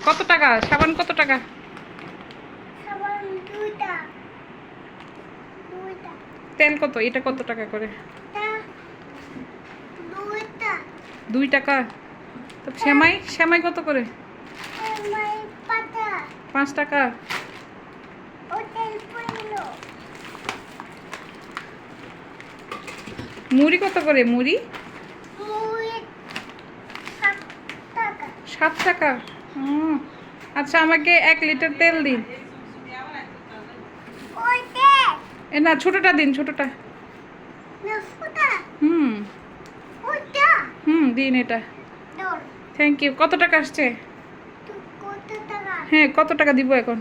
কত টাকা সাবান? কত টাকা? তেল কত? এটা কত টাকা করে? 2 টাকা। তো সেমাই সেমাই কত করে? 5 টাকা। মুড়ি কত করে? মুড়ি 7 টাকা। আচ্ছা, আমাকে 1 লিটার তেল দিন। এ না, ছোটটা দিন, ছোটটা। হুম হুম, দিন এটা। Thank you. কত টাকা আসছে? হ্যাঁ, কত টাকা দিব এখন?